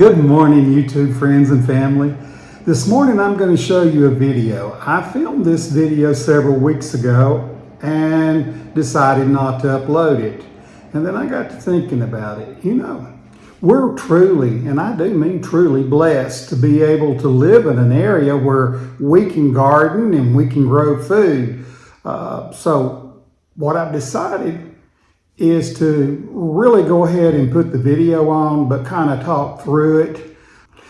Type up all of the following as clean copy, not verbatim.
Good morning, YouTube friends and family. This morning I'm going to show you a video. I filmed this video several weeks ago and decided not to upload it. And then I got to thinking about it. We're truly, and I do mean truly, blessed to be able to live in an area where we can garden and we can grow food. So what I've decided is to really go ahead and put the video on, but kind of talk through it.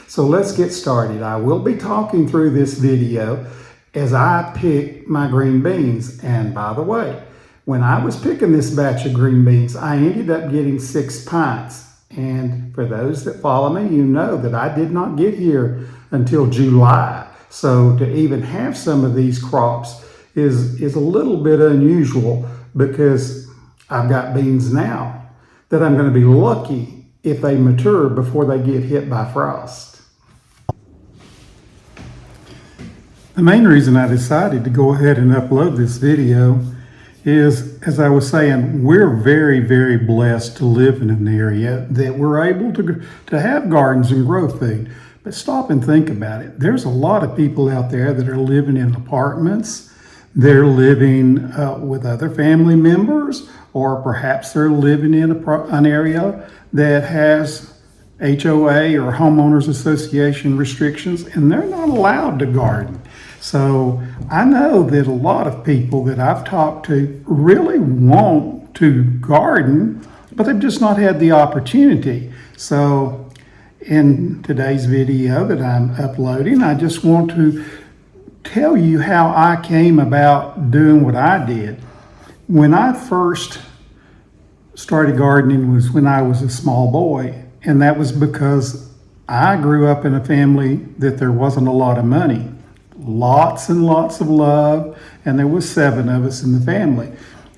So let's get started. I will be talking through this video as I pick my green beans. And by the way, when I was picking this batch of green beans, I ended up getting 6 pints. And for those that follow me, you know that I did not get here until July. So to even have some of these crops is a little bit unusual, because I've got beans now that I'm going to be lucky if they mature before they get hit by frost. The main reason I decided to go ahead and upload this video is, as I was saying, we're very, very blessed to live in an area that we're able to have gardens and grow food. But stop and think about it. There's a lot of people out there that are living in apartments. They're living with other family members, or perhaps they're living in an area that has HOA or homeowners association restrictions, and they're not allowed to garden. So I know that a lot of people that I've talked to really want to garden, but they've just not had the opportunity. So in today's video that I'm uploading, I just want to tell you how I came about doing what I did. When I first started gardening was when I was a small boy, and that was because I grew up in a family that there wasn't a lot of money. Lots and lots of love, and there was 7 of us in the family.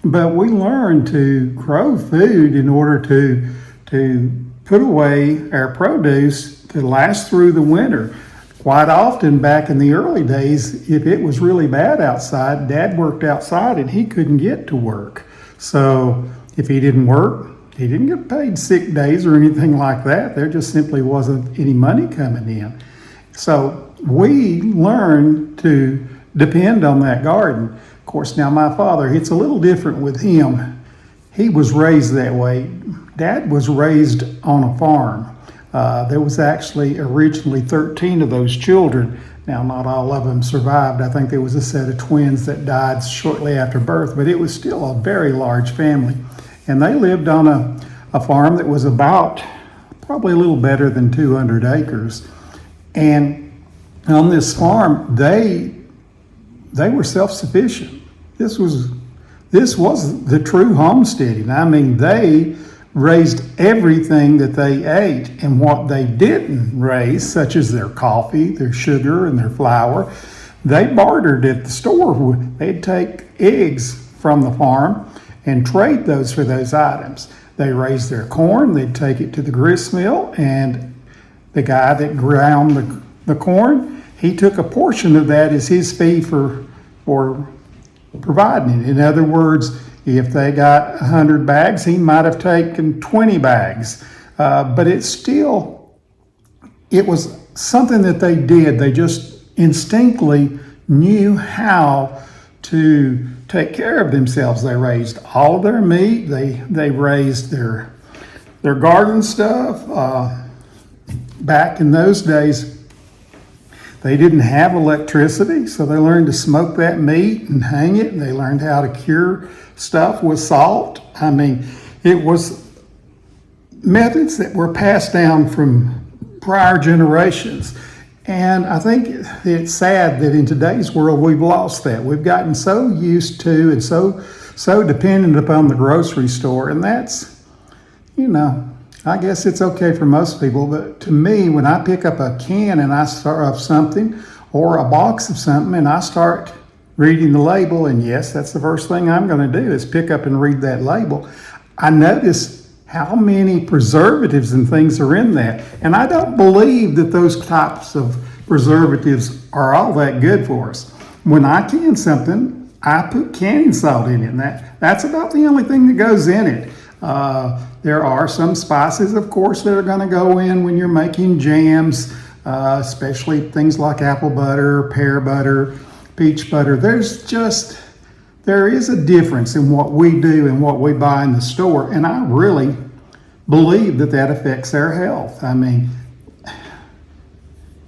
But we learned to grow food in order to put away our produce to last through the winter. Quite often back in the early days, if it was really bad outside, Dad worked outside and he couldn't get to work. So if he didn't work, he didn't get paid sick days or anything like that. There just simply wasn't any money coming in. So we learned to depend on that garden. Of course, now my father, it's a little different with him. He was raised that way. Dad was raised on a farm. There was actually originally 13 of those children. Now, not all of them survived. I think there was a set of twins that died shortly after birth, but it was still a very large family. And they lived on a farm that was about probably a little better than 200 acres. And on this farm, they were self-sufficient. This was the true homesteading. I mean, they raised everything that they ate, and what they didn't raise, such as their coffee, their sugar, and their flour, they bartered at the store. They'd take eggs from the farm and trade those for those items. They raised their corn, they'd take it to the grist mill, and the guy that ground the corn, he took a portion of that as his fee for providing it. In other words, if they got 100 bags, he might have taken 20 bags. But it was something that they did. They just instinctively knew how to take care of themselves. They raised all of their meat. They raised their garden stuff. Back in those days, they didn't have electricity, so they learned to smoke that meat and hang it, and they learned how to cure stuff with salt. I mean, it was methods that were passed down from prior generations. And I think it's sad that in today's world we've lost that. We've gotten so used to and so dependent upon the grocery store, and that's, I guess it's okay for most people, but to me, when I pick up a can and I start of something or a box of something and I start reading the label, and yes, that's the first thing I'm going to do is pick up and read that label, I notice how many preservatives and things are in that. And I don't believe that those types of preservatives are all that good for us. When I can something, I put canning salt in it, and that's about the only thing that goes in it. There are some spices, of course, that are going to go in when you're making jams, especially things like apple butter, pear butter, peach butter. There is a difference in what we do and what we buy in the store, and I really believe that that affects our health. I mean,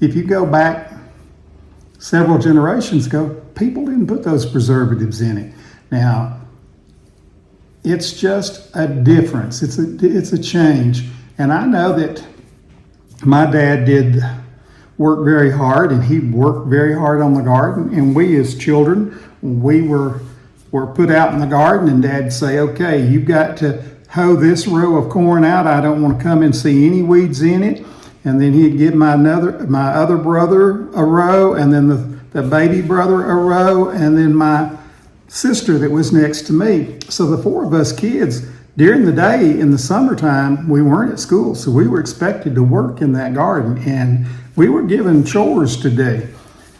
if you go back several generations ago, people didn't put those preservatives in it. Now, it's just a difference. It's a change. And I know that my dad did work very hard, and he worked very hard on the garden. And we as children, we were put out in the garden, and Dad'd say, okay, you've got to hoe this row of corn out. I don't want to come and see any weeds in it. And then he'd give my other brother a row, and then the baby brother a row, and then my sister that was next to me. So the four of us kids, during the day in the summertime, we weren't at school, so we were expected to work in that garden, and we were given chores to do.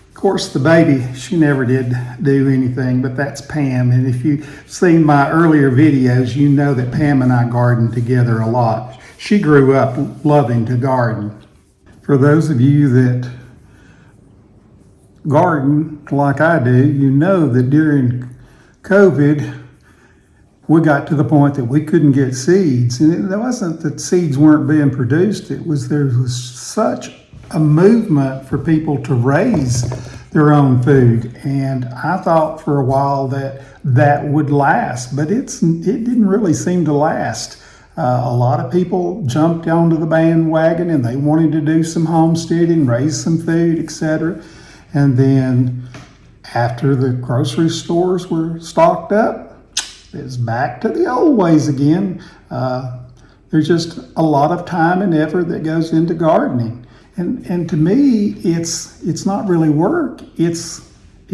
Of course, the baby, she never did do anything, but that's Pam. And if you've seen my earlier videos, you know that Pam and I gardened together a lot. She grew up loving to garden. For those of you that garden like I do, you know that during COVID, we got to the point that we couldn't get seeds. And it wasn't that seeds weren't being produced, there was such a movement for people to raise their own food. And I thought for a while that would last, but it didn't really seem to last. A lot of people jumped onto the bandwagon and they wanted to do some homesteading, raise some food, etc. And then after the grocery stores were stocked up, it's back to the old ways again. There's just a lot of time and effort that goes into gardening. And to me, it's not really work. It's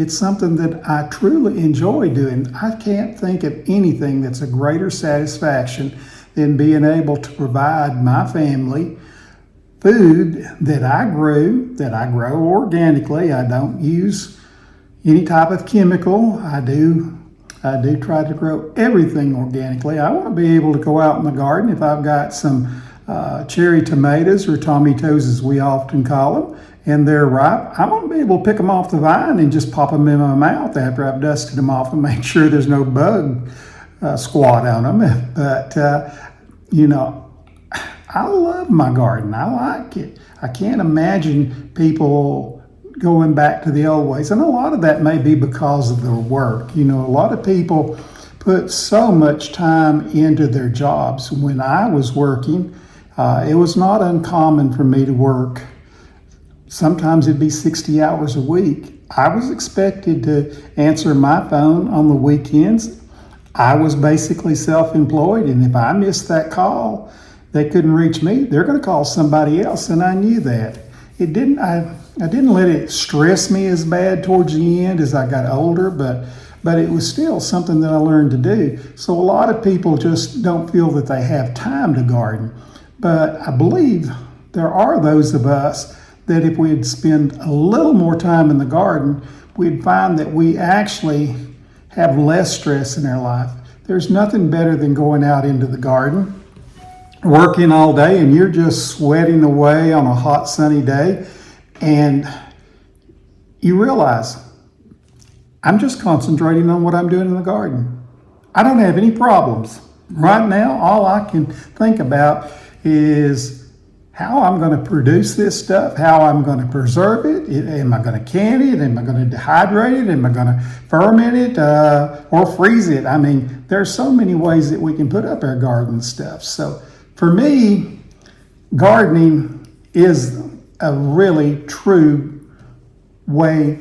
something that I truly enjoy doing. I can't think of anything that's a greater satisfaction than being able to provide my family food that I grow organically. I don't use any type of chemical. I do try to grow everything organically. I want to be able to go out in the garden if I've got some cherry tomatoes, or tomatoes as we often call them, and they're ripe. I want to be able to pick them off the vine and just pop them in my mouth after I've dusted them off and make sure there's no bug squat on them. But, I love my garden. I like it. I can't imagine people going back to the old ways. And a lot of that may be because of their work. A lot of people put so much time into their jobs. When I was working, it was not uncommon for me to work. Sometimes it'd be 60 hours a week. I was expected to answer my phone on the weekends. I was basically self-employed, and if I missed that call, they couldn't reach me. They're going to call somebody else, and I knew that. I didn't let it stress me as bad towards the end as I got older, but it was still something that I learned to do. So a lot of people just don't feel that they have time to garden. But I believe there are those of us that if we'd spend a little more time in the garden, we'd find that we actually have less stress in our life. There's nothing better than going out into the garden, working all day, and you're just sweating away on a hot, sunny day, and you realize, I'm just concentrating on what I'm doing in the garden. I don't have any problems. Right now, all I can think about is how I'm going to produce this stuff, how I'm going to preserve it. Am I going to can it? Am I going to dehydrate it? Am I going to ferment it or freeze it? I mean, there's so many ways that we can put up our garden stuff. So for me, gardening is a really true way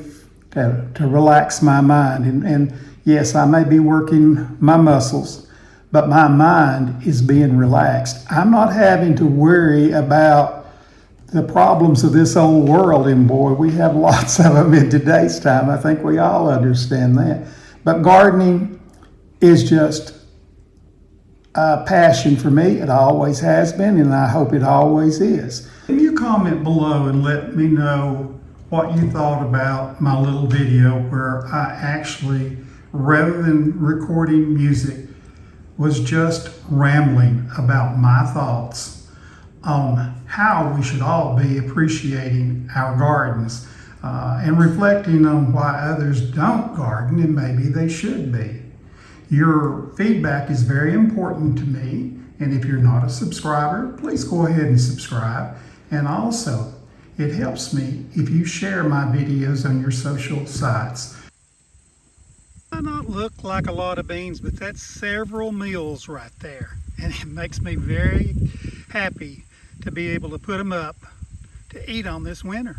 to relax my mind. And yes, I may be working my muscles, but my mind is being relaxed. I'm not having to worry about the problems of this old world, and boy, we have lots of them in today's time. I think we all understand that. But gardening is just a passion for me. It always has been, and I hope it always is. Can you comment below and let me know what you thought about my little video where I actually, rather than recording music, was just rambling about my thoughts on how we should all be appreciating our gardens and reflecting on why others don't garden and maybe they should be. Your feedback is very important to me, and if you're not a subscriber, please go ahead and subscribe. And also, it helps me if you share my videos on your social sites. Might not look like a lot of beans, but that's several meals right there. And it makes me very happy to be able to put them up to eat on this winter.